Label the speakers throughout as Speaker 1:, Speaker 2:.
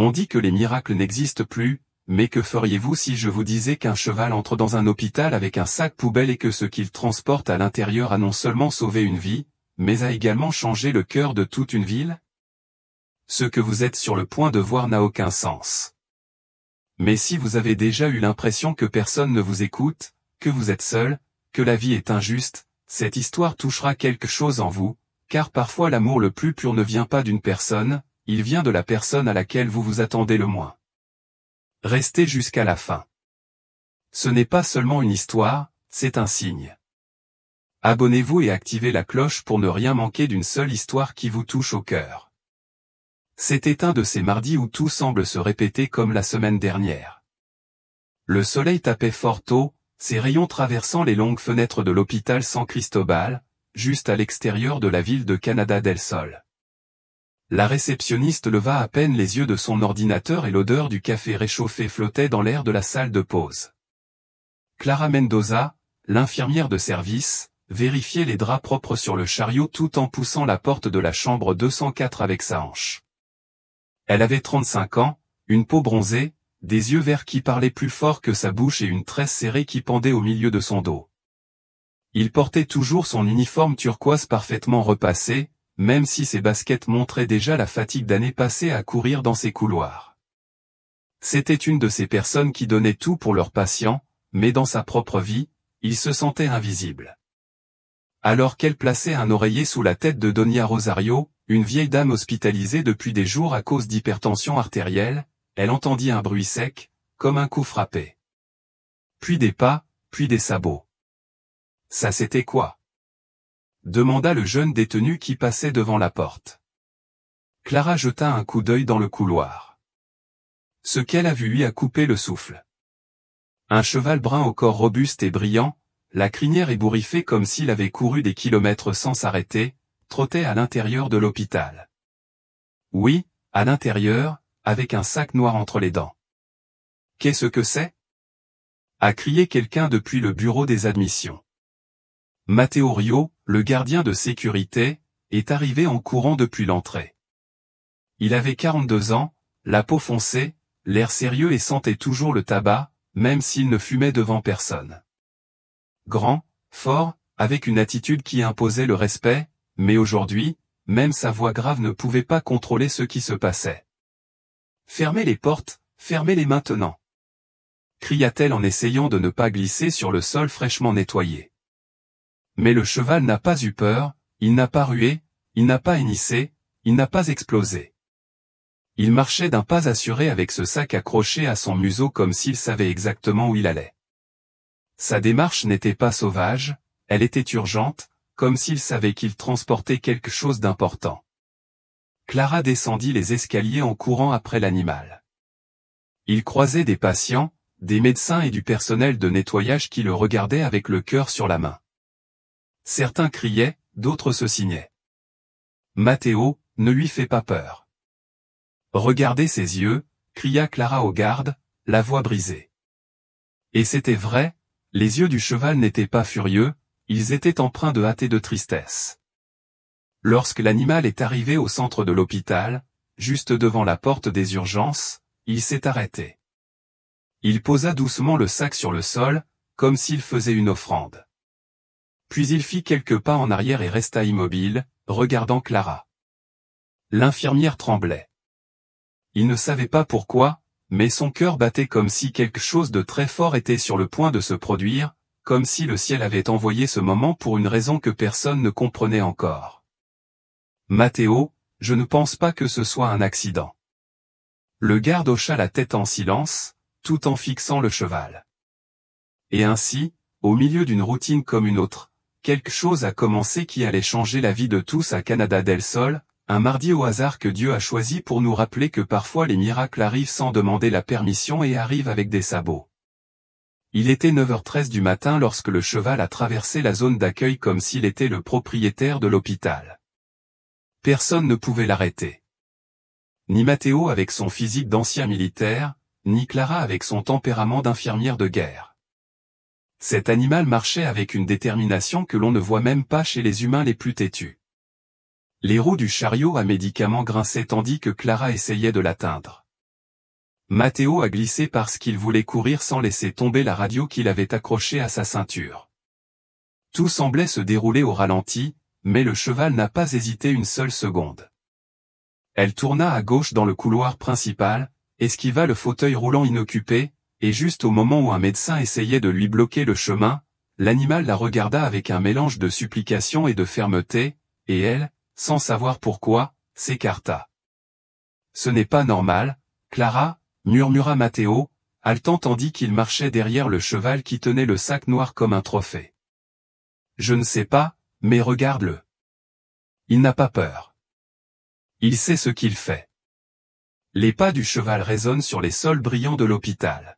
Speaker 1: On dit que les miracles n'existent plus, mais que feriez-vous si je vous disais qu'un cheval entre dans un hôpital avec un sac poubelle et que ce qu'il transporte à l'intérieur a non seulement sauvé une vie, mais a également changé le cœur de toute une ville? Ce que vous êtes sur le point de voir n'a aucun sens. Mais si vous avez déjà eu l'impression que personne ne vous écoute, que vous êtes seul, que la vie est injuste, cette histoire touchera quelque chose en vous, car parfois l'amour le plus pur ne vient pas d'une personne, il vient de la personne à laquelle vous vous attendez le moins. Restez jusqu'à la fin. Ce n'est pas seulement une histoire, c'est un signe. Abonnez-vous et activez la cloche pour ne rien manquer d'une seule histoire qui vous touche au cœur. C'était un de ces mardis où tout semble se répéter comme la semaine dernière. Le soleil tapait fort tôt, ses rayons traversant les longues fenêtres de l'hôpital San Cristobal, juste à l'extérieur de la ville de Canada del Sol. La réceptionniste leva à peine les yeux de son ordinateur et l'odeur du café réchauffé flottait dans l'air de la salle de pause. Clara Mendoza, l'infirmière de service, vérifiait les draps propres sur le chariot tout en poussant la porte de la chambre 204 avec sa hanche. Elle avait 35 ans, une peau bronzée, des yeux verts qui parlaient plus fort que sa bouche et une tresse serrée qui pendait au milieu de son dos. Il portait toujours son uniforme turquoise parfaitement repassé, même si ses baskets montraient déjà la fatigue d'années passées à courir dans ces couloirs. C'était une de ces personnes qui donnaient tout pour leurs patients, mais dans sa propre vie, il se sentait invisible. Alors qu'elle plaçait un oreiller sous la tête de Doña Rosario, une vieille dame hospitalisée depuis des jours à cause d'hypertension artérielle, elle entendit un bruit sec, comme un coup frappé. Puis des pas, puis des sabots. Ça c'était quoi? Demanda le jeune détenu qui passait devant la porte. Clara jeta un coup d'œil dans le couloir. Ce qu'elle a vu lui a coupé le souffle. Un cheval brun au corps robuste et brillant, la crinière ébouriffée comme s'il avait couru des kilomètres sans s'arrêter, trottait à l'intérieur de l'hôpital. Oui, à l'intérieur, avec un sac noir entre les dents. Qu'est-ce que c'est? A crié quelqu'un depuis le bureau des admissions. Matteo Rio, le gardien de sécurité, est arrivé en courant depuis l'entrée. Il avait 42 ans, la peau foncée, l'air sérieux et sentait toujours le tabac, même s'il ne fumait devant personne. Grand, fort, avec une attitude qui imposait le respect, mais aujourd'hui, même sa voix grave ne pouvait pas contrôler ce qui se passait. « Fermez les portes, fermez-les maintenant !» cria-t-elle en essayant de ne pas glisser sur le sol fraîchement nettoyé. Mais le cheval n'a pas eu peur, il n'a pas rué, il n'a pas hennissé, il n'a pas explosé. Il marchait d'un pas assuré avec ce sac accroché à son museau comme s'il savait exactement où il allait. Sa démarche n'était pas sauvage, elle était urgente, comme s'il savait qu'il transportait quelque chose d'important. Clara descendit les escaliers en courant après l'animal. Il croisait des patients, des médecins et du personnel de nettoyage qui le regardaient avec le cœur sur la main. Certains criaient, d'autres se signaient. Matteo, ne lui fais pas peur. Regardez ses yeux, cria Clara au garde, la voix brisée. Et c'était vrai, les yeux du cheval n'étaient pas furieux, ils étaient empreints de hâte et de tristesse. Lorsque l'animal est arrivé au centre de l'hôpital, juste devant la porte des urgences, il s'est arrêté. Il posa doucement le sac sur le sol, comme s'il faisait une offrande. Puis il fit quelques pas en arrière et resta immobile, regardant Clara. L'infirmière tremblait. Il ne savait pas pourquoi, mais son cœur battait comme si quelque chose de très fort était sur le point de se produire, comme si le ciel avait envoyé ce moment pour une raison que personne ne comprenait encore. Matteo, je ne pense pas que ce soit un accident. Le garde hocha la tête en silence, tout en fixant le cheval. Et ainsi, au milieu d'une routine comme une autre, quelque chose a commencé qui allait changer la vie de tous à Canada del Sol, un mardi au hasard que Dieu a choisi pour nous rappeler que parfois les miracles arrivent sans demander la permission et arrivent avec des sabots. Il était 9h13 du matin lorsque le cheval a traversé la zone d'accueil comme s'il était le propriétaire de l'hôpital. Personne ne pouvait l'arrêter. Ni Matteo avec son physique d'ancien militaire, ni Clara avec son tempérament d'infirmière de guerre. Cet animal marchait avec une détermination que l'on ne voit même pas chez les humains les plus têtus. Les roues du chariot à médicaments grinçaient tandis que Clara essayait de l'atteindre. Matteo a glissé parce qu'il voulait courir sans laisser tomber la radio qu'il avait accrochée à sa ceinture. Tout semblait se dérouler au ralenti, mais le cheval n'a pas hésité une seule seconde. Elle tourna à gauche dans le couloir principal, esquiva le fauteuil roulant inoccupé, et juste au moment où un médecin essayait de lui bloquer le chemin, l'animal la regarda avec un mélange de supplication et de fermeté, et elle, sans savoir pourquoi, s'écarta. « Ce n'est pas normal, Clara », murmura Matteo, haletant tandis qu'il marchait derrière le cheval qui tenait le sac noir comme un trophée. « Je ne sais pas, mais regarde-le. Il n'a pas peur. Il sait ce qu'il fait. » Les pas du cheval résonnent sur les sols brillants de l'hôpital.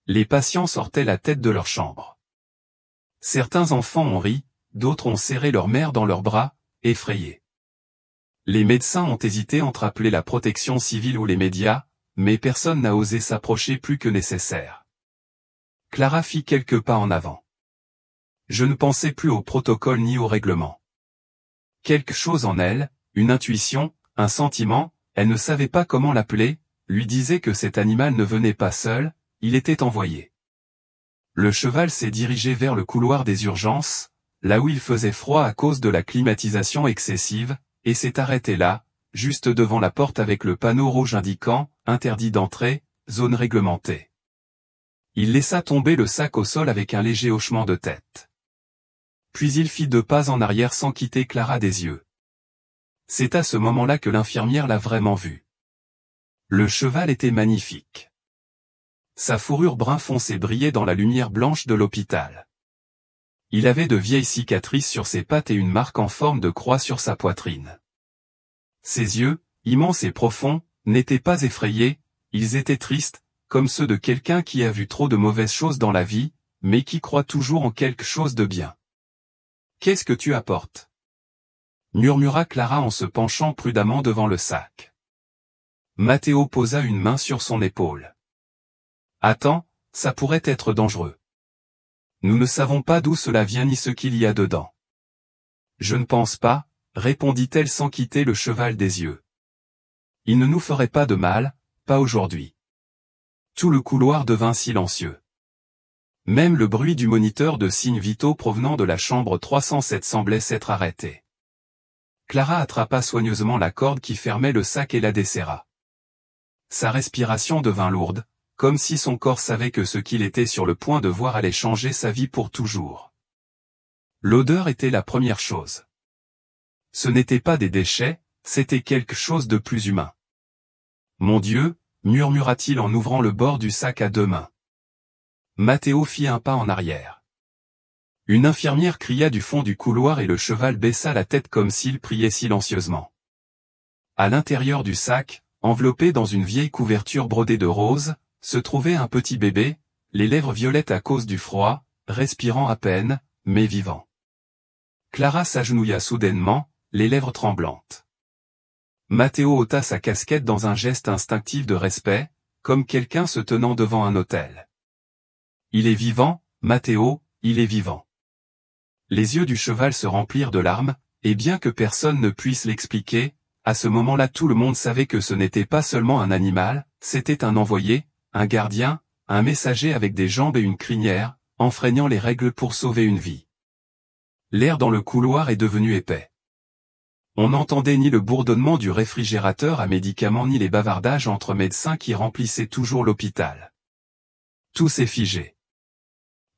Speaker 1: Les patients sortaient la tête de leur chambre. Certains enfants ont ri, d'autres ont serré leur mère dans leurs bras, effrayés. Les médecins ont hésité entre appeler la protection civile ou les médias, mais personne n'a osé s'approcher plus que nécessaire. Clara fit quelques pas en avant. Je ne pensais plus au protocole ni au règlement. Quelque chose en elle, une intuition, un sentiment, elle ne savait pas comment l'appeler, lui disait que cet animal ne venait pas seul, il était envoyé. Le cheval s'est dirigé vers le couloir des urgences, là où il faisait froid à cause de la climatisation excessive, et s'est arrêté là, juste devant la porte avec le panneau rouge indiquant « Interdit d'entrée, zone réglementée ». Il laissa tomber le sac au sol avec un léger hochement de tête. Puis il fit 2 pas en arrière sans quitter Clara des yeux. C'est à ce moment-là que l'infirmière l'a vraiment vu. Le cheval était magnifique. Sa fourrure brun foncé brillait dans la lumière blanche de l'hôpital. Il avait de vieilles cicatrices sur ses pattes et une marque en forme de croix sur sa poitrine. Ses yeux, immenses et profonds, n'étaient pas effrayés, ils étaient tristes, comme ceux de quelqu'un qui a vu trop de mauvaises choses dans la vie, mais qui croit toujours en quelque chose de bien. « Qu'est-ce que tu apportes ?» murmura Clara en se penchant prudemment devant le sac. Matteo posa une main sur son épaule. « Attends, ça pourrait être dangereux. Nous ne savons pas d'où cela vient ni ce qu'il y a dedans. » « Je ne pense pas, » répondit-elle sans quitter le cheval des yeux. « Il ne nous ferait pas de mal, pas aujourd'hui. » Tout le couloir devint silencieux. Même le bruit du moniteur de signes vitaux provenant de la chambre 307 semblait s'être arrêté. Clara attrapa soigneusement la corde qui fermait le sac et la desserra. Sa respiration devint lourde, comme si son corps savait que ce qu'il était sur le point de voir allait changer sa vie pour toujours. L'odeur était la première chose. Ce n'était pas des déchets, c'était quelque chose de plus humain. « Mon Dieu !» murmura-t-il en ouvrant le bord du sac à 2 mains. Matteo fit un pas en arrière. Une infirmière cria du fond du couloir et le cheval baissa la tête comme s'il priait silencieusement. À l'intérieur du sac, enveloppé dans une vieille couverture brodée de roses, se trouvait un petit bébé, les lèvres violettes à cause du froid, respirant à peine, mais vivant. Clara s'agenouilla soudainement, les lèvres tremblantes. Matteo ôta sa casquette dans un geste instinctif de respect, comme quelqu'un se tenant devant un autel. « Il est vivant, Matteo, il est vivant. » Les yeux du cheval se remplirent de larmes, et bien que personne ne puisse l'expliquer, à ce moment-là tout le monde savait que ce n'était pas seulement un animal, c'était un envoyé, un gardien, un messager avec des jambes et une crinière, enfreignant les règles pour sauver une vie. L'air dans le couloir est devenu épais. On n'entendait ni le bourdonnement du réfrigérateur à médicaments ni les bavardages entre médecins qui remplissaient toujours l'hôpital. Tout s'est figé.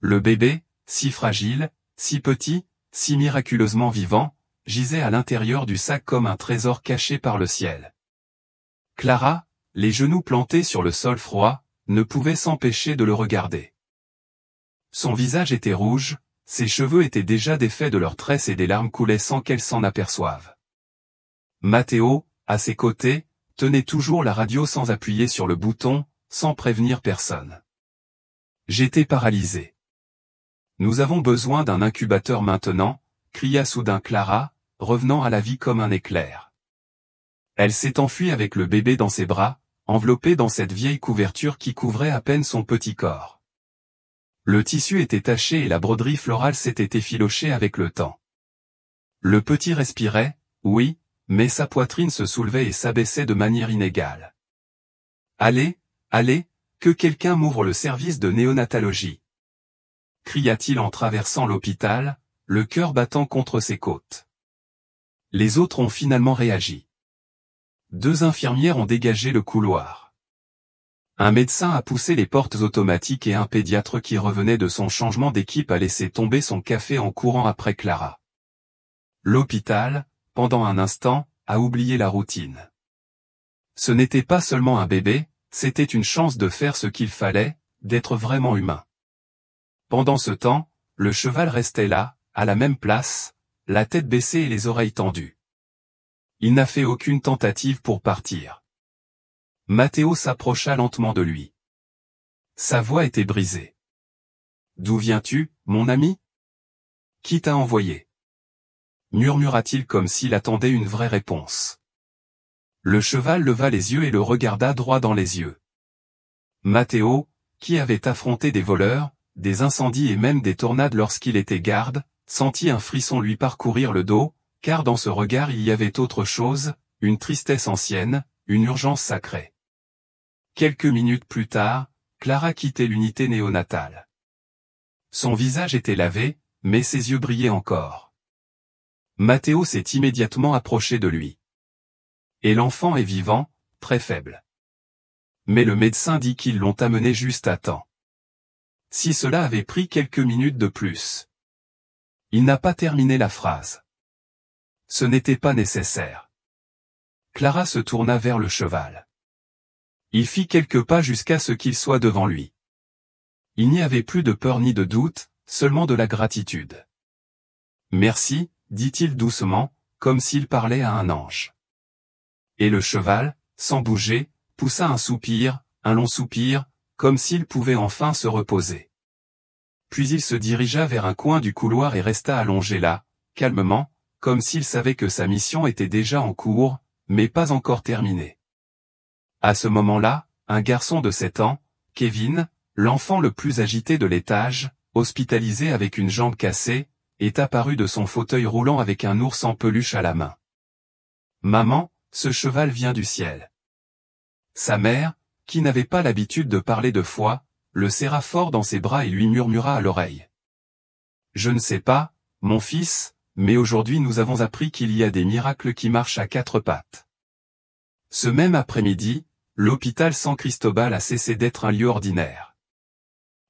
Speaker 1: Le bébé, si fragile, si petit, si miraculeusement vivant, gisait à l'intérieur du sac comme un trésor caché par le ciel. Clara, les genoux plantés sur le sol froid, ne pouvait s'empêcher de le regarder. Son visage était rouge, ses cheveux étaient déjà défaits de leurs tresses et des larmes coulaient sans qu'elle s'en aperçoive. Matteo, à ses côtés, tenait toujours la radio sans appuyer sur le bouton, sans prévenir personne. J'étais paralysé. Nous avons besoin d'un incubateur maintenant, cria soudain Clara, revenant à la vie comme un éclair. Elle s'est enfuie avec le bébé dans ses bras, enveloppée dans cette vieille couverture qui couvrait à peine son petit corps. Le tissu était taché et la broderie florale s'était effilochée avec le temps. Le petit respirait, oui, mais sa poitrine se soulevait et s'abaissait de manière inégale. « Allez, Allez, que quelqu'un m'ouvre le service de néonatologie. Cria-t-il en traversant l'hôpital, le cœur battant contre ses côtes. Les autres ont finalement réagi. 2 infirmières ont dégagé le couloir. Un médecin a poussé les portes automatiques et un pédiatre qui revenait de son changement d'équipe a laissé tomber son café en courant après Clara. L'hôpital, pendant un instant, a oublié la routine. Ce n'était pas seulement un bébé, c'était une chance de faire ce qu'il fallait, d'être vraiment humain. Pendant ce temps, le cheval restait là, à la même place, la tête baissée et les oreilles tendues. Il n'a fait aucune tentative pour partir. Matteo s'approcha lentement de lui. Sa voix était brisée. « D'où viens-tu, mon ami ? Qui t'a envoyé ?» murmura-t-il comme s'il attendait une vraie réponse. Le cheval leva les yeux et le regarda droit dans les yeux. Matteo, qui avait affronté des voleurs, des incendies et même des tornades lorsqu'il était garde, sentit un frisson lui parcourir le dos, car dans ce regard il y avait autre chose, une tristesse ancienne, une urgence sacrée. Quelques minutes plus tard, Clara quittait l'unité néonatale. Son visage était lavé, mais ses yeux brillaient encore. Matteo s'est immédiatement approché de lui. Et l'enfant est vivant, très faible. Mais le médecin dit qu'ils l'ont amené juste à temps. Si cela avait pris quelques minutes de plus. Il n'a pas terminé la phrase. Ce n'était pas nécessaire. Clara se tourna vers le cheval. Il fit quelques pas jusqu'à ce qu'il soit devant lui. Il n'y avait plus de peur ni de doute, seulement de la gratitude. « Merci », dit-il doucement, comme s'il parlait à un ange. Et le cheval, sans bouger, poussa un soupir, un long soupir, comme s'il pouvait enfin se reposer. Puis il se dirigea vers un coin du couloir et resta allongé là, calmement, comme s'il savait que sa mission était déjà en cours, mais pas encore terminée. À ce moment-là, un garçon de 7 ans, Kevin, l'enfant le plus agité de l'étage, hospitalisé avec une jambe cassée, est apparu de son fauteuil roulant avec un ours en peluche à la main. « Maman, ce cheval vient du ciel. » Sa mère, qui n'avait pas l'habitude de parler de foi, le serra fort dans ses bras et lui murmura à l'oreille. « Je ne sais pas, mon fils, mais aujourd'hui nous avons appris qu'il y a des miracles qui marchent à 4 pattes. » Ce même après-midi, l'hôpital San Cristobal a cessé d'être un lieu ordinaire.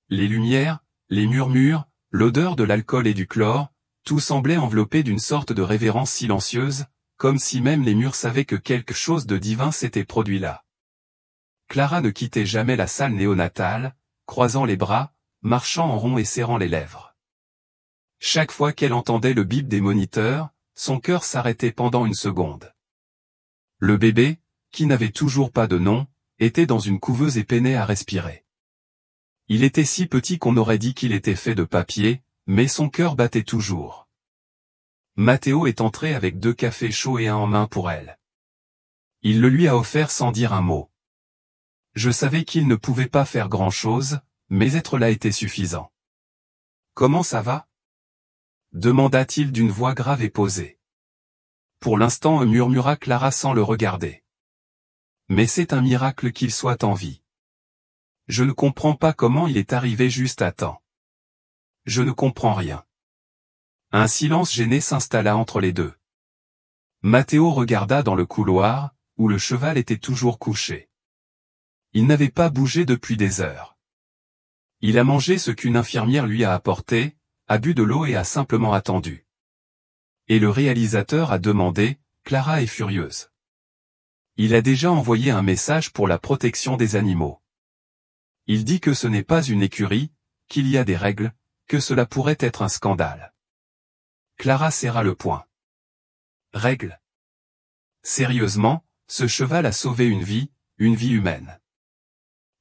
Speaker 1: Les lumières, les murmures, l'odeur de l'alcool et du chlore, tout semblait enveloppé d'une sorte de révérence silencieuse, comme si même les murs savaient que quelque chose de divin s'était produit là. Clara ne quittait jamais la salle néonatale, croisant les bras, marchant en rond et serrant les lèvres. Chaque fois qu'elle entendait le bip des moniteurs, son cœur s'arrêtait pendant une seconde. Le bébé, qui n'avait toujours pas de nom, était dans une couveuse et peinait à respirer. Il était si petit qu'on aurait dit qu'il était fait de papier, mais son cœur battait toujours. Matteo est entré avec 2 cafés chauds et un en main pour elle. Il le lui a offert sans dire un mot. Je savais qu'il ne pouvait pas faire grand-chose, mais être là était suffisant. « Comment ça va ?» demanda-t-il d'une voix grave et posée. Pour l'instant, murmura Clara sans le regarder. Mais c'est un miracle qu'il soit en vie. Je ne comprends pas comment il est arrivé juste à temps. Je ne comprends rien. Un silence gêné s'installa entre les deux. Matteo regarda dans le couloir, où le cheval était toujours couché. Il n'avait pas bougé depuis des heures. Il a mangé ce qu'une infirmière lui a apporté, a bu de l'eau et a simplement attendu. Et le réalisateur a demandé, Clara est furieuse. Il a déjà envoyé un message pour la protection des animaux. Il dit que ce n'est pas une écurie, qu'il y a des règles, que cela pourrait être un scandale. Clara serra le poing. Règles. Sérieusement, ce cheval a sauvé une vie humaine.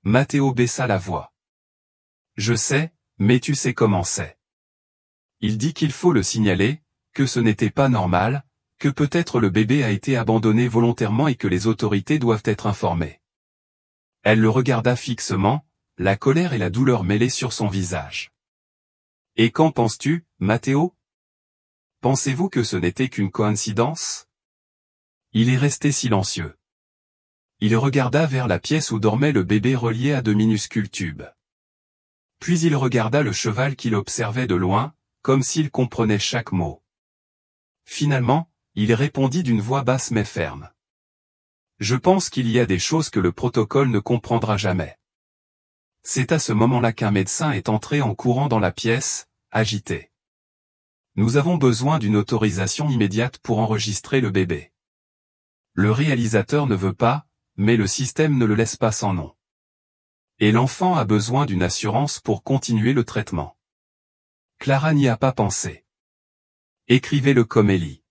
Speaker 1: Matteo baissa la voix. Je sais, mais tu sais comment c'est. Il dit qu'il faut le signaler, que ce n'était pas normal, que peut-être le bébé a été abandonné volontairement et que les autorités doivent être informées. Elle le regarda fixement, la colère et la douleur mêlées sur son visage. Et qu'en penses-tu, Matteo? Pensez-vous que ce n'était qu'une coïncidence? Il est resté silencieux. Il regarda vers la pièce où dormait le bébé relié à de minuscules tubes. Puis il regarda le cheval qu'il observait de loin, comme s'il comprenait chaque mot. Finalement, il répondit d'une voix basse mais ferme. « Je pense qu'il y a des choses que le protocole ne comprendra jamais. » C'est à ce moment-là qu'un médecin est entré en courant dans la pièce, agité. « Nous avons besoin d'une autorisation immédiate pour enregistrer le bébé. » Le réalisateur ne veut pas, mais le système ne le laisse pas sans nom. Et l'enfant a besoin d'une assurance pour continuer le traitement. Clara n'y a pas pensé. Écrivez-le comme Ellie.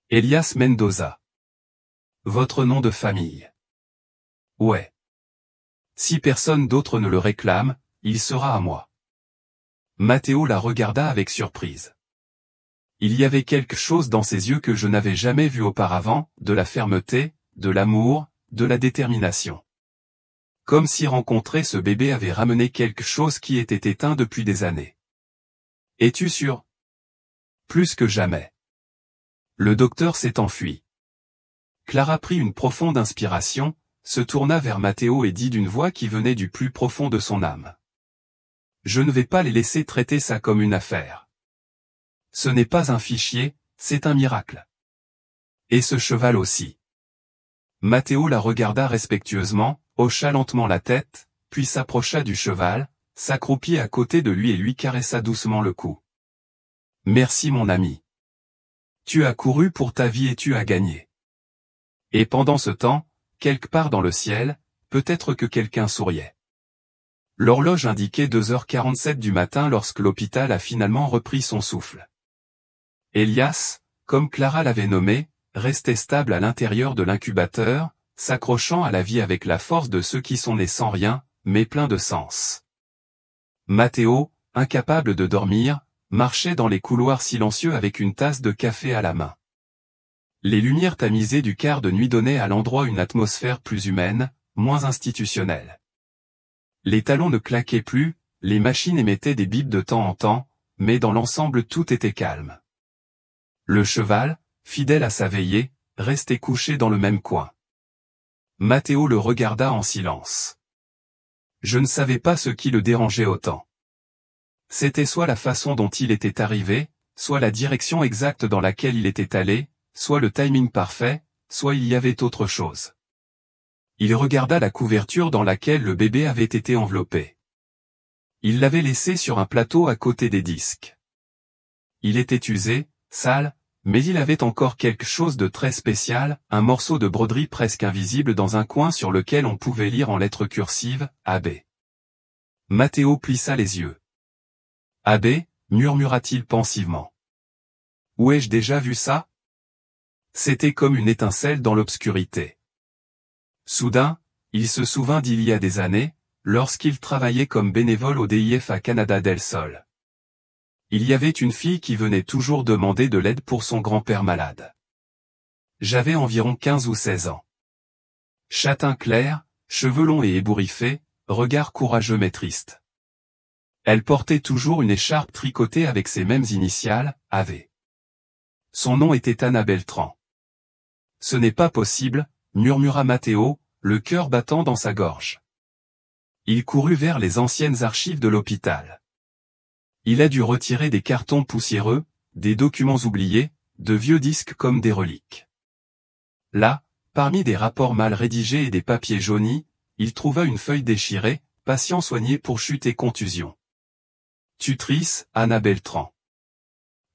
Speaker 1: Elias Mendoza. Votre nom de famille. Ouais. Si personne d'autre ne le réclame, il sera à moi. Matteo la regarda avec surprise. Il y avait quelque chose dans ses yeux que je n'avais jamais vu auparavant, de la fermeté, de l'amour, de la détermination. Comme si rencontrer ce bébé avait ramené quelque chose qui était éteint depuis des années. Es-tu sûr? Plus que jamais. Le docteur s'est enfui. Clara prit une profonde inspiration, se tourna vers Matteo et dit d'une voix qui venait du plus profond de son âme. Je ne vais pas les laisser traiter ça comme une affaire. Ce n'est pas un fichier, c'est un miracle. Et ce cheval aussi. Matteo la regarda respectueusement, hocha lentement la tête, puis s'approcha du cheval, s'accroupit à côté de lui et lui caressa doucement le cou. Merci mon ami. Tu as couru pour ta vie et tu as gagné. Et pendant ce temps, quelque part dans le ciel, peut-être que quelqu'un souriait. L'horloge indiquait 2h47 du matin lorsque l'hôpital a finalement repris son souffle. Elias, comme Clara l'avait nommé, restait stable à l'intérieur de l'incubateur, s'accrochant à la vie avec la force de ceux qui sont nés sans rien, mais pleins de sens. Matteo, incapable de dormir, marchait dans les couloirs silencieux avec une tasse de café à la main. Les lumières tamisées du quart de nuit donnaient à l'endroit une atmosphère plus humaine, moins institutionnelle. Les talons ne claquaient plus, les machines émettaient des bips de temps en temps, mais dans l'ensemble tout était calme. Le cheval, fidèle à sa veillée, restait couché dans le même coin. Matteo le regarda en silence. Je ne savais pas ce qui le dérangeait autant. C'était soit la façon dont il était arrivé, soit la direction exacte dans laquelle il était allé, soit le timing parfait, soit il y avait autre chose. Il regarda la couverture dans laquelle le bébé avait été enveloppé. Il l'avait laissé sur un plateau à côté des disques. Il était usé, sale, mais il avait encore quelque chose de très spécial, un morceau de broderie presque invisible dans un coin sur lequel on pouvait lire en lettres cursives, AB. Matteo plissa les yeux. AB, murmura-t-il pensivement. Où ai-je déjà vu ça? C'était comme une étincelle dans l'obscurité. Soudain, il se souvint d'il y a des années, lorsqu'il travaillait comme bénévole au DIF à Canada del Sol. Il y avait une fille qui venait toujours demander de l'aide pour son grand-père malade. J'avais environ 15 ou 16 ans. Châtain clair, cheveux longs et ébouriffés, regard courageux mais triste. Elle portait toujours une écharpe tricotée avec ses mêmes initiales, AV. Son nom était Anna Beltran. Ce n'est pas possible, murmura Matteo, le cœur battant dans sa gorge. Il courut vers les anciennes archives de l'hôpital. Il a dû retirer des cartons poussiéreux, des documents oubliés, de vieux disques comme des reliques. Là, parmi des rapports mal rédigés et des papiers jaunis, il trouva une feuille déchirée, patient soigné pour chute et contusion. Tutrice, Anna Beltran.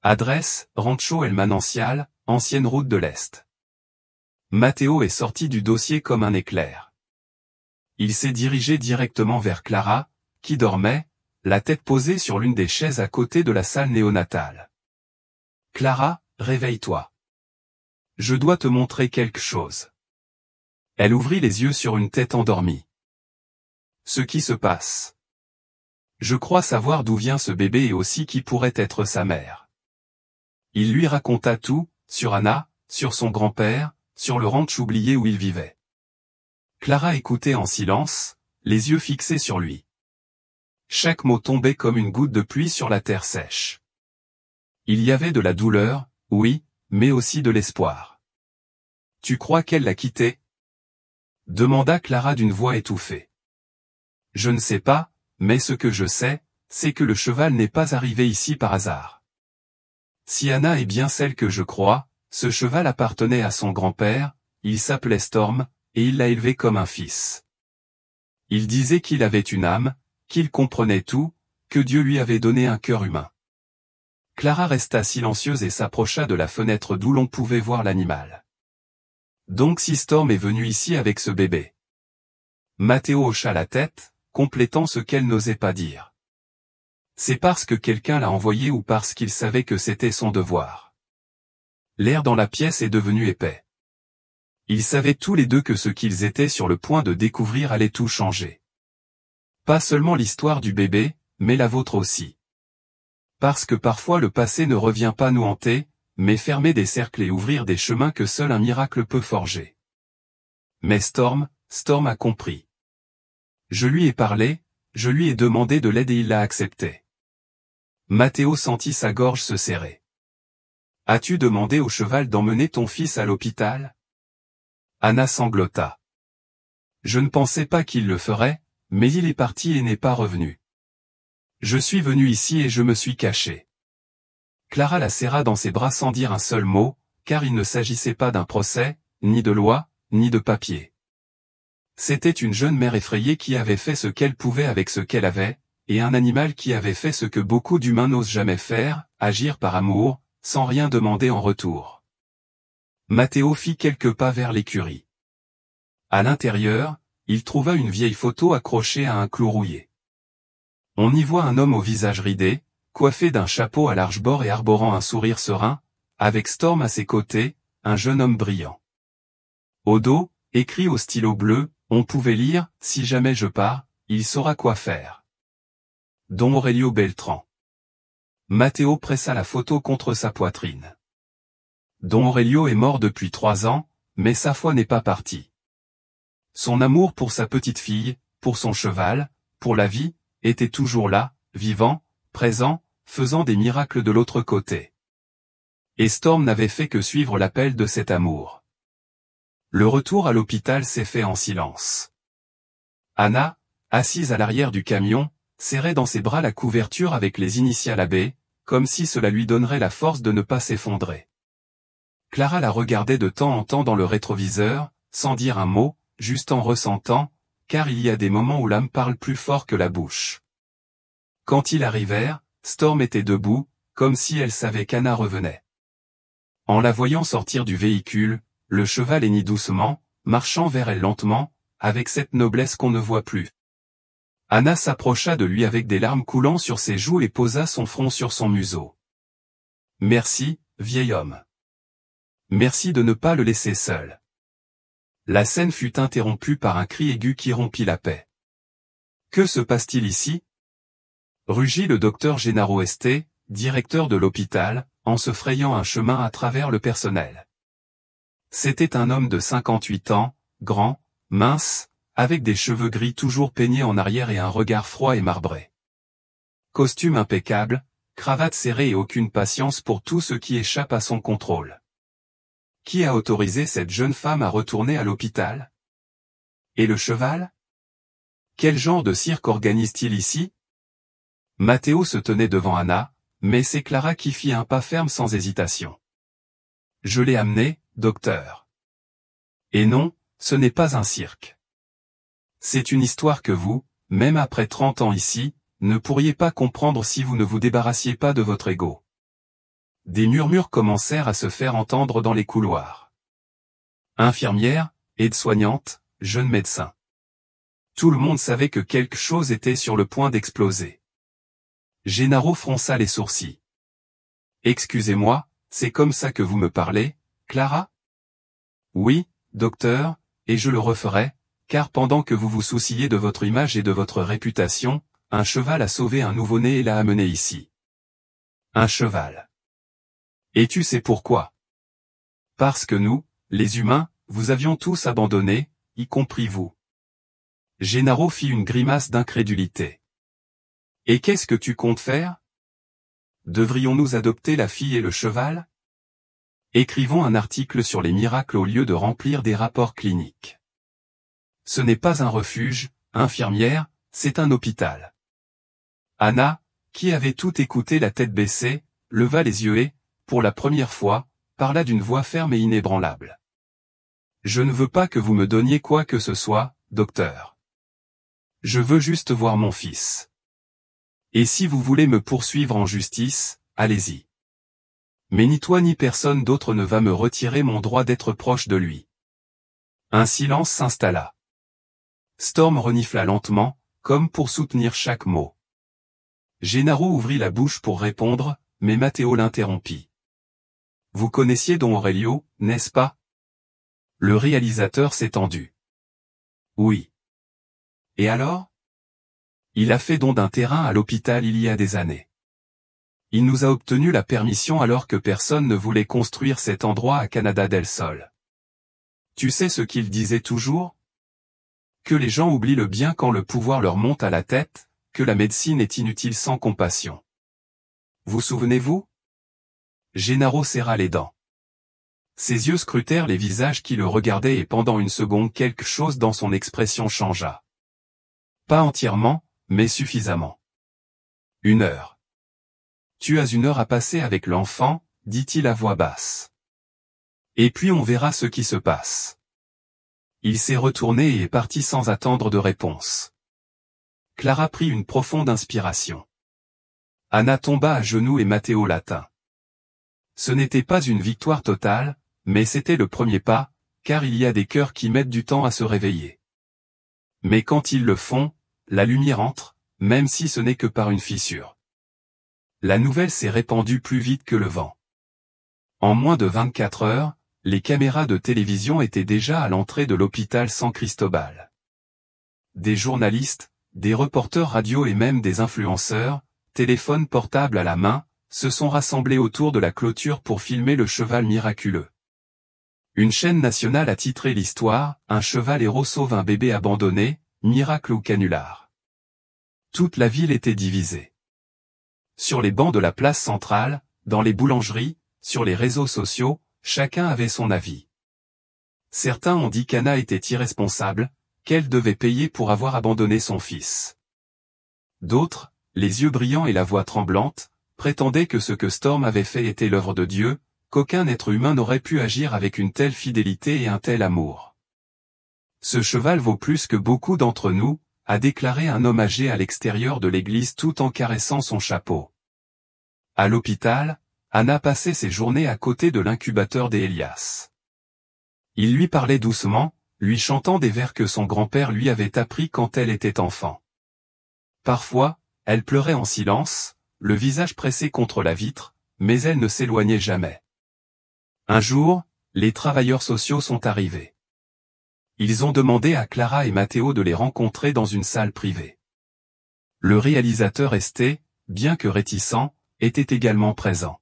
Speaker 1: Adresse, Rancho El Manancial, ancienne route de l'Est. Matteo est sorti du dossier comme un éclair. Il s'est dirigé directement vers Clara, qui dormait, la tête posée sur l'une des chaises à côté de la salle néonatale. Clara, réveille-toi. Je dois te montrer quelque chose. Elle ouvrit les yeux sur une tête endormie. Ce qui se passe. Je crois savoir d'où vient ce bébé et aussi qui pourrait être sa mère. Il lui raconta tout, sur Anna, sur son grand-père, sur le ranch oublié où il vivait. Clara écoutait en silence, les yeux fixés sur lui. Chaque mot tombait comme une goutte de pluie sur la terre sèche. Il y avait de la douleur, oui, mais aussi de l'espoir. Tu crois qu'elle l'a quitté? demanda Clara d'une voix étouffée. Je ne sais pas, mais ce que je sais, c'est que le cheval n'est pas arrivé ici par hasard. Si Anna est bien celle que je crois, ce cheval appartenait à son grand-père, il s'appelait Storm, et il l'a élevé comme un fils. Il disait qu'il avait une âme, qu'il comprenait tout, que Dieu lui avait donné un cœur humain. Clara resta silencieuse et s'approcha de la fenêtre d'où l'on pouvait voir l'animal. Donc si Storm est venu ici avec ce bébé. Matteo hocha la tête, complétant ce qu'elle n'osait pas dire. C'est parce que quelqu'un l'a envoyé ou parce qu'il savait que c'était son devoir. L'air dans la pièce est devenu épais. Ils savaient tous les deux que ce qu'ils étaient sur le point de découvrir allait tout changer. Pas seulement l'histoire du bébé, mais la vôtre aussi. Parce que parfois le passé ne revient pas nous hanter, mais fermer des cercles et ouvrir des chemins que seul un miracle peut forger. Mais Storm a compris. Je lui ai parlé, je lui ai demandé de l'aide et il l'a accepté. Matteo sentit sa gorge se serrer. As-tu demandé au cheval d'emmener ton fils à l'hôpital? Anna sanglota. Je ne pensais pas qu'il le ferait, mais il est parti et n'est pas revenu. Je suis venu ici et je me suis caché. Clara la serra dans ses bras sans dire un seul mot, car il ne s'agissait pas d'un procès, ni de loi, ni de papier. C'était une jeune mère effrayée qui avait fait ce qu'elle pouvait avec ce qu'elle avait, et un animal qui avait fait ce que beaucoup d'humains n'osent jamais faire, agir par amour, sans rien demander en retour. Matteo fit quelques pas vers l'écurie. À l'intérieur, il trouva une vieille photo accrochée à un clou rouillé. On y voit un homme au visage ridé, coiffé d'un chapeau à large bord et arborant un sourire serein, avec Storm à ses côtés, un jeune homme brillant. Au dos, écrit au stylo bleu, on pouvait lire « Si jamais je pars, il saura quoi faire ». Don Aurelio Beltran. Matteo pressa la photo contre sa poitrine. Don Aurelio est mort depuis 3 ans, mais sa foi n'est pas partie. Son amour pour sa petite fille, pour son cheval, pour la vie, était toujours là, vivant, présent, faisant des miracles de l'autre côté. Et Storm n'avait fait que suivre l'appel de cet amour. Le retour à l'hôpital s'est fait en silence. Anna, assise à l'arrière du camion, serrait dans ses bras la couverture avec les initiales AB, comme si cela lui donnerait la force de ne pas s'effondrer. Clara la regardait de temps en temps dans le rétroviseur, sans dire un mot, juste en ressentant, car il y a des moments où l'âme parle plus fort que la bouche. Quand ils arrivèrent, Storm était debout, comme si elle savait qu'Anna revenait. En la voyant sortir du véhicule, le cheval hennit doucement, marchant vers elle lentement, avec cette noblesse qu'on ne voit plus. Anna s'approcha de lui avec des larmes coulant sur ses joues et posa son front sur son museau. « Merci, vieil homme. Merci de ne pas le laisser seul. » La scène fut interrompue par un cri aigu qui rompit la paix. « Que se passe-t-il ici ?» rugit le docteur Gennaro Este, directeur de l'hôpital, en se frayant un chemin à travers le personnel. C'était un homme de 58 ans, grand, mince, avec des cheveux gris toujours peignés en arrière et un regard froid et marbré. Costume impeccable, cravate serrée et aucune patience pour tout ce qui échappe à son contrôle. Qui a autorisé cette jeune femme à retourner à l'hôpital? Et le cheval? Quel genre de cirque organise-t-il ici? Matteo se tenait devant Anna, mais c'est Clara qui fit un pas ferme sans hésitation. Je l'ai amené, docteur. Et non, ce n'est pas un cirque. C'est une histoire que vous, même après 30 ans ici, ne pourriez pas comprendre si vous ne vous débarrassiez pas de votre ego. Des murmures commencèrent à se faire entendre dans les couloirs. Infirmières, aides-soignantes, jeunes médecins. Tout le monde savait que quelque chose était sur le point d'exploser. Gennaro fronça les sourcils. Excusez-moi, c'est comme ça que vous me parlez, Clara? Oui, docteur, et je le referai, car pendant que vous vous souciez de votre image et de votre réputation, un cheval a sauvé un nouveau-né et l'a amené ici. Un cheval. Et tu sais pourquoi? Parce que nous, les humains, vous avions tous abandonné, y compris vous. Gennaro fit une grimace d'incrédulité. Et qu'est-ce que tu comptes faire? Devrions-nous adopter la fille et le cheval? Écrivons un article sur les miracles au lieu de remplir des rapports cliniques. Ce n'est pas un refuge, infirmière, c'est un hôpital. Anna, qui avait tout écouté la tête baissée, leva les yeux et, pour la première fois, parla d'une voix ferme et inébranlable. Je ne veux pas que vous me donniez quoi que ce soit, docteur. Je veux juste voir mon fils. Et si vous voulez me poursuivre en justice, allez-y. Mais ni toi ni personne d'autre ne va me retirer mon droit d'être proche de lui. Un silence s'installa. Storm renifla lentement, comme pour soutenir chaque mot. Gennaro ouvrit la bouche pour répondre, mais Matteo l'interrompit. Vous connaissiez Don Aurelio, n'est-ce pas? Le réalisateur s'étendit. Oui. Et alors? Il a fait don d'un terrain à l'hôpital il y a des années. Il nous a obtenu la permission alors que personne ne voulait construire cet endroit à Canada del Sol. Tu sais ce qu'il disait toujours? Que les gens oublient le bien quand le pouvoir leur monte à la tête, que la médecine est inutile sans compassion. Vous souvenez-vous? Gennaro serra les dents. Ses yeux scrutèrent les visages qui le regardaient et pendant une seconde quelque chose dans son expression changea. Pas entièrement, mais suffisamment. 1 heure. Tu as 1 heure à passer avec l'enfant, dit-il à voix basse. Et puis on verra ce qui se passe. Il s'est retourné et est parti sans attendre de réponse. Clara prit une profonde inspiration. Anna tomba à genoux et Matteo la tint. Ce n'était pas une victoire totale, mais c'était le premier pas, car il y a des cœurs qui mettent du temps à se réveiller. Mais quand ils le font, la lumière entre, même si ce n'est que par une fissure. La nouvelle s'est répandue plus vite que le vent. En moins de 24 heures, les caméras de télévision étaient déjà à l'entrée de l'hôpital San Cristobal. Des journalistes, des reporters radio et même des influenceurs, téléphones portables à la main, se sont rassemblés autour de la clôture pour filmer le cheval miraculeux. Une chaîne nationale a titré l'histoire « Un cheval héros sauve un bébé abandonné, miracle ou canular ». Toute la ville était divisée. Sur les bancs de la place centrale, dans les boulangeries, sur les réseaux sociaux, chacun avait son avis. Certains ont dit qu'Anna était irresponsable, qu'elle devait payer pour avoir abandonné son fils. D'autres, les yeux brillants et la voix tremblante, prétendaient que ce que Storm avait fait était l'œuvre de Dieu, qu'aucun être humain n'aurait pu agir avec une telle fidélité et un tel amour. Ce cheval vaut plus que beaucoup d'entre nous, a déclaré un homme âgé à l'extérieur de l'église tout en caressant son chapeau. À l'hôpital, Anna passait ses journées à côté de l'incubateur d'Elias. Il lui parlait doucement, lui chantant des vers que son grand-père lui avait appris quand elle était enfant. Parfois, elle pleurait en silence, le visage pressé contre la vitre, mais elle ne s'éloignait jamais. Un jour, les travailleurs sociaux sont arrivés. Ils ont demandé à Clara et Matteo de les rencontrer dans une salle privée. Le réalisateur Esté, bien que réticent, était également présent.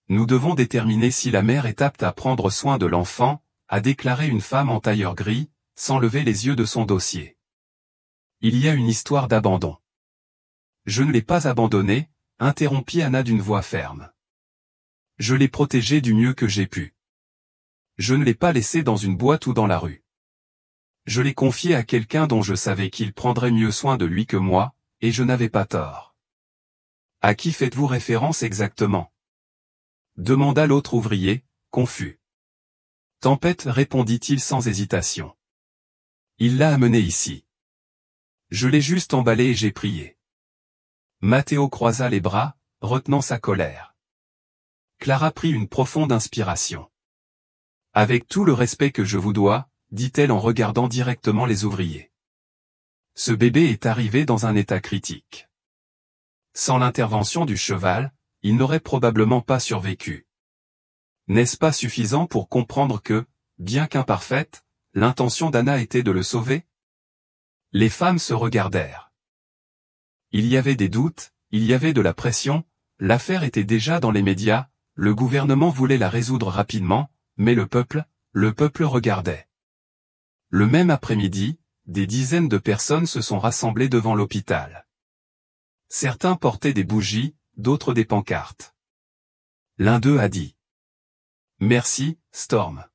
Speaker 1: Nous devons déterminer si la mère est apte à prendre soin de l'enfant, a déclaré une femme en tailleur gris, sans lever les yeux de son dossier. Il y a une histoire d'abandon. Je ne l'ai pas abandonné, interrompit Anna d'une voix ferme. Je l'ai protégé du mieux que j'ai pu. Je ne l'ai pas laissé dans une boîte ou dans la rue. Je l'ai confié à quelqu'un dont je savais qu'il prendrait mieux soin de lui que moi, et je n'avais pas tort. À qui faites-vous référence exactement? Demanda l'autre ouvrier, confus. Tempête, répondit-il sans hésitation. Il l'a amené ici. Je l'ai juste emballé et j'ai prié. Matteo croisa les bras, retenant sa colère. Clara prit une profonde inspiration. Avec tout le respect que je vous dois, dit-elle en regardant directement les ouvriers. Ce bébé est arrivé dans un état critique. Sans l'intervention du cheval, il n'aurait probablement pas survécu. N'est-ce pas suffisant pour comprendre que, bien qu'imparfaite, l'intention d'Anna était de le sauver? Les femmes se regardèrent. Il y avait des doutes, il y avait de la pression, l'affaire était déjà dans les médias, le gouvernement voulait la résoudre rapidement, mais le peuple regardait. Le même après-midi, des dizaines de personnes se sont rassemblées devant l'hôpital. Certains portaient des bougies, d'autres des pancartes. L'un d'eux a dit: « Merci, Storm.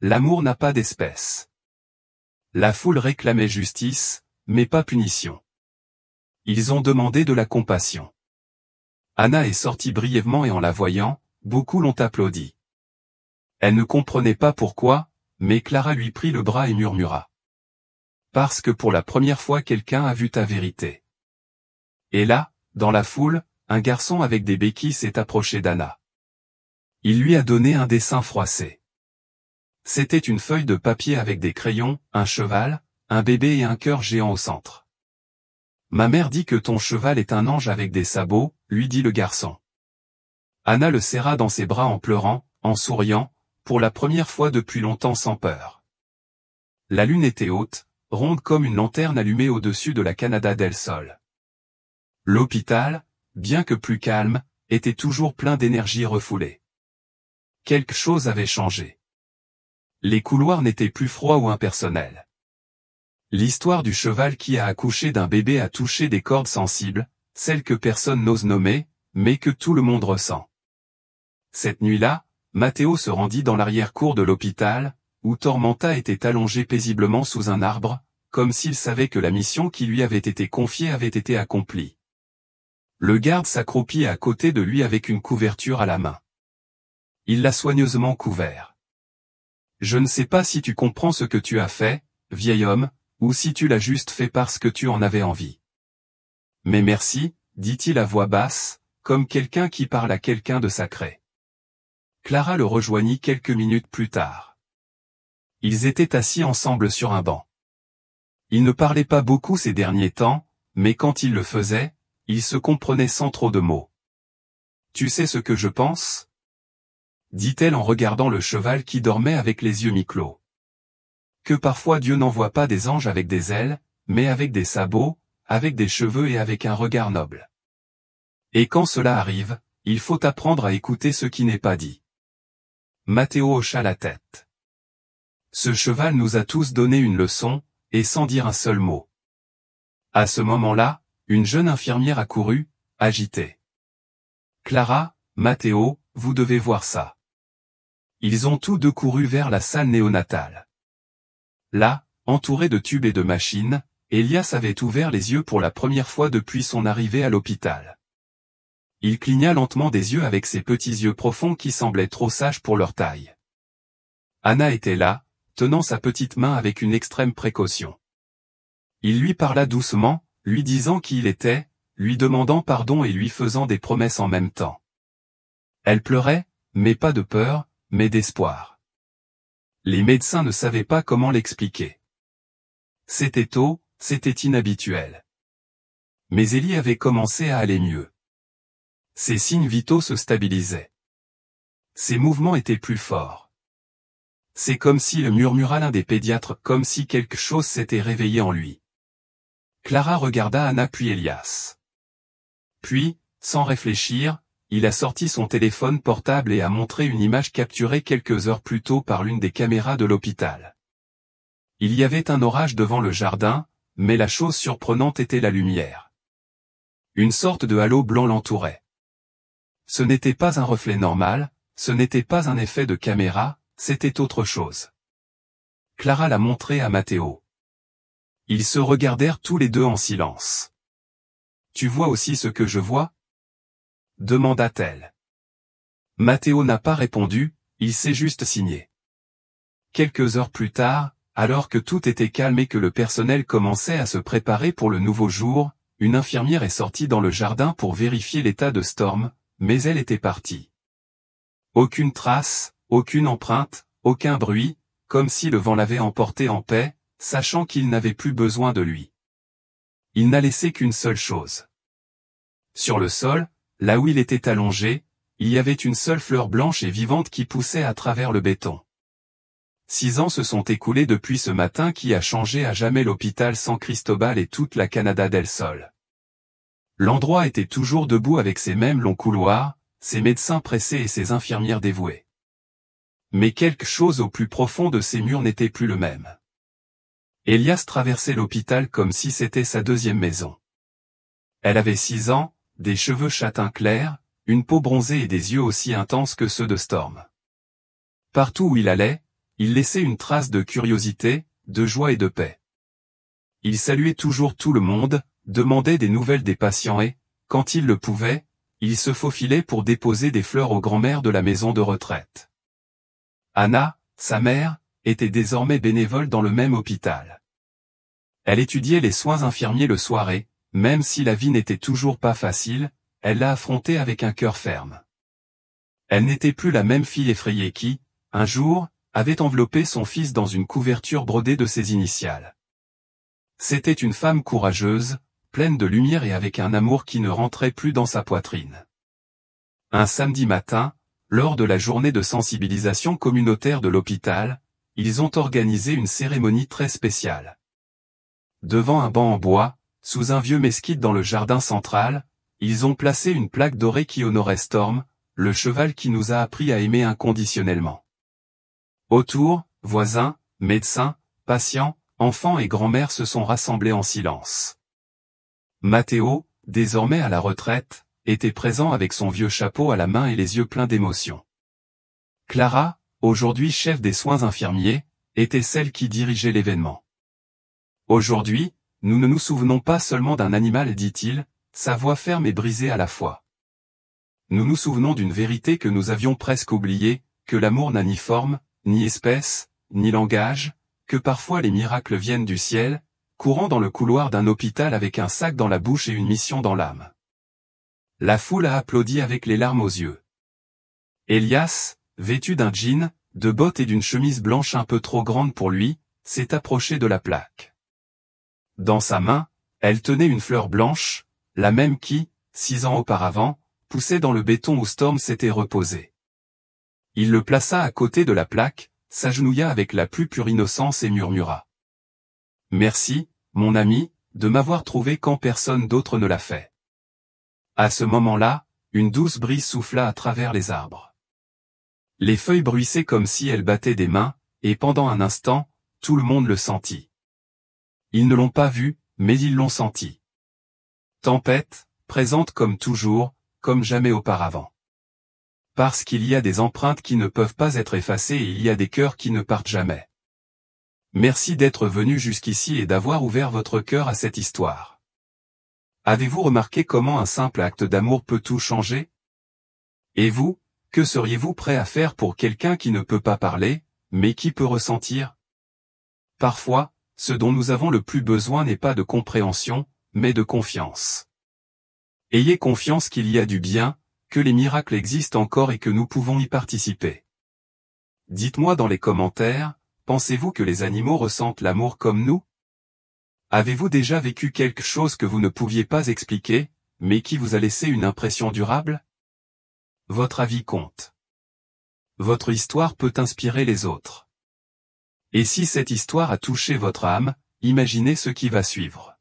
Speaker 1: L'amour n'a pas d'espèce. La foule réclamait justice, mais pas punition. Ils ont demandé de la compassion. Anna est sortie brièvement et en la voyant, beaucoup l'ont applaudi. Elle ne comprenait pas pourquoi, mais Clara lui prit le bras et murmura. Parce que pour la première fois quelqu'un a vu ta vérité. Et là, dans la foule, un garçon avec des béquilles s'est approché d'Anna. Il lui a donné un dessin froissé. C'était une feuille de papier avec des crayons, un cheval, un bébé et un cœur géant au centre. Ma mère dit que ton cheval est un ange avec des sabots, lui dit le garçon. Anna le serra dans ses bras en pleurant, en souriant, pour la première fois depuis longtemps sans peur. La lune était haute, ronde comme une lanterne allumée au-dessus de la Canada del Sol. L'hôpital, bien que plus calme, était toujours plein d'énergie refoulée. Quelque chose avait changé. Les couloirs n'étaient plus froids ou impersonnels. L'histoire du cheval qui a accouché d'un bébé a touché des cordes sensibles, celles que personne n'ose nommer, mais que tout le monde ressent. Cette nuit-là, Matteo se rendit dans l'arrière-cour de l'hôpital, où Tormenta était allongé paisiblement sous un arbre, comme s'il savait que la mission qui lui avait été confiée avait été accomplie. Le garde s'accroupit à côté de lui avec une couverture à la main. Il l'a soigneusement couvert. « Je ne sais pas si tu comprends ce que tu as fait, vieil homme, ou si tu l'as juste fait parce que tu en avais envie. Mais merci, dit-il à voix basse, comme quelqu'un qui parle à quelqu'un de sacré. » Clara le rejoignit quelques minutes plus tard. Ils étaient assis ensemble sur un banc. Ils ne parlaient pas beaucoup ces derniers temps, mais quand ils le faisaient, ils se comprenaient sans trop de mots. « Tu sais ce que je pense ? » dit-elle en regardant le cheval qui dormait avec les yeux mi-clos. Que parfois Dieu n'envoie pas des anges avec des ailes, mais avec des sabots, avec des cheveux et avec un regard noble. Et quand cela arrive, il faut apprendre à écouter ce qui n'est pas dit. Matteo hocha la tête. Ce cheval nous a tous donné une leçon, et sans dire un seul mot. À ce moment-là, une jeune infirmière accourut, agitée. Clara, Matteo, vous devez voir ça. Ils ont tous deux couru vers la salle néonatale. Là, entouré de tubes et de machines, Elias avait ouvert les yeux pour la première fois depuis son arrivée à l'hôpital. Il cligna lentement des yeux avec ses petits yeux profonds qui semblaient trop sages pour leur taille. Anna était là, tenant sa petite main avec une extrême précaution. Il lui parla doucement, lui disant qui il était, lui demandant pardon et lui faisant des promesses en même temps. Elle pleurait, mais pas de peur, mais d'espoir. Les médecins ne savaient pas comment l'expliquer. C'était tôt, c'était inhabituel. Mais Ellie avait commencé à aller mieux. Ses signes vitaux se stabilisaient. Ses mouvements étaient plus forts. C'est comme si murmura l'un des pédiatres, comme si quelque chose s'était réveillé en lui. Clara regarda Anna puis Elias. Puis, sans réfléchir, il a sorti son téléphone portable et a montré une image capturée quelques heures plus tôt par l'une des caméras de l'hôpital. Il y avait un orage devant le jardin, mais la chose surprenante était la lumière. Une sorte de halo blanc l'entourait. Ce n'était pas un reflet normal, ce n'était pas un effet de caméra, c'était autre chose. Clara l'a montré à Matteo. Ils se regardèrent tous les deux en silence. « Tu vois aussi ce que je vois ?» demanda-t-elle. Matteo n'a pas répondu, il s'est juste signé. Quelques heures plus tard, alors que tout était calme et que le personnel commençait à se préparer pour le nouveau jour, une infirmière est sortie dans le jardin pour vérifier l'état de Storm, mais elle était partie. Aucune trace, aucune empreinte, aucun bruit, comme si le vent l'avait emporté en paix, sachant qu'il n'avait plus besoin de lui. Il n'a laissé qu'une seule chose. Sur le sol, là où il était allongé, il y avait une seule fleur blanche et vivante qui poussait à travers le béton. 6 ans se sont écoulés depuis ce matin qui a changé à jamais l'hôpital San Cristobal et toute la Canada del Sol. L'endroit était toujours debout avec ses mêmes longs couloirs, ses médecins pressés et ses infirmières dévouées. Mais quelque chose au plus profond de ces murs n'était plus le même. Elias traversait l'hôpital comme si c'était sa deuxième maison. Elle avait 6 ans, des cheveux châtain clair, une peau bronzée et des yeux aussi intenses que ceux de Storm. Partout où il allait, il laissait une trace de curiosité, de joie et de paix. Il saluait toujours tout le monde, demandait des nouvelles des patients et, quand il le pouvait, il se faufilait pour déposer des fleurs aux grands-mères de la maison de retraite. Anna, sa mère, était désormais bénévole dans le même hôpital. Elle étudiait les soins infirmiers le soir et, même si la vie n'était toujours pas facile, elle l'a affrontée avec un cœur ferme. Elle n'était plus la même fille effrayée qui, un jour, avait enveloppé son fils dans une couverture brodée de ses initiales. C'était une femme courageuse, pleine de lumière et avec un amour qui ne rentrait plus dans sa poitrine. Un samedi matin, lors de la journée de sensibilisation communautaire de l'hôpital, ils ont organisé une cérémonie très spéciale. Devant un banc en bois, sous un vieux mesquite dans le jardin central, ils ont placé une plaque dorée qui honorait Storm, le cheval qui nous a appris à aimer inconditionnellement. Autour, voisins, médecins, patients, enfants et grand-mères se sont rassemblés en silence. Matteo, désormais à la retraite, était présent avec son vieux chapeau à la main et les yeux pleins d'émotion. Clara, aujourd'hui chef des soins infirmiers, était celle qui dirigeait l'événement. Aujourd'hui, nous ne nous souvenons pas seulement d'un animal, dit-il, sa voix ferme et brisée à la fois. Nous nous souvenons d'une vérité que nous avions presque oubliée, que l'amour n'a ni forme, ni espèce, ni langage, que parfois les miracles viennent du ciel, courant dans le couloir d'un hôpital avec un sac dans la bouche et une mission dans l'âme. La foule a applaudi avec les larmes aux yeux. Elias, vêtu d'un jean, de bottes et d'une chemise blanche un peu trop grande pour lui, s'est approché de la plaque. Dans sa main, elle tenait une fleur blanche, la même qui, 6 ans auparavant, poussait dans le béton où Storm s'était reposé. Il le plaça à côté de la plaque, s'agenouilla avec la plus pure innocence et murmura. « Merci, mon ami, de m'avoir trouvé quand personne d'autre ne l'a fait. » À ce moment-là, une douce brise souffla à travers les arbres. Les feuilles bruissaient comme si elles battaient des mains, et pendant un instant, tout le monde le sentit. Ils ne l'ont pas vu, mais ils l'ont senti. Tempête, présente comme toujours, comme jamais auparavant. Parce qu'il y a des empreintes qui ne peuvent pas être effacées et il y a des cœurs qui ne partent jamais. Merci d'être venu jusqu'ici et d'avoir ouvert votre cœur à cette histoire. Avez-vous remarqué comment un simple acte d'amour peut tout changer? Et vous, que seriez-vous prêt à faire pour quelqu'un qui ne peut pas parler, mais qui peut ressentir? Parfois, ce dont nous avons le plus besoin n'est pas de compréhension, mais de confiance. Ayez confiance qu'il y a du bien, que les miracles existent encore et que nous pouvons y participer. Dites-moi dans les commentaires, pensez-vous que les animaux ressentent l'amour comme nous? Avez-vous déjà vécu quelque chose que vous ne pouviez pas expliquer, mais qui vous a laissé une impression durable? Votre avis compte. Votre histoire peut inspirer les autres. Et si cette histoire a touché votre âme, imaginez ce qui va suivre.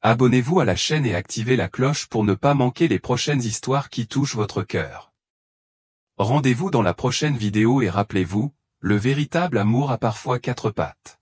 Speaker 1: Abonnez-vous à la chaîne et activez la cloche pour ne pas manquer les prochaines histoires qui touchent votre cœur. Rendez-vous dans la prochaine vidéo et rappelez-vous, le véritable amour a parfois 4 pattes.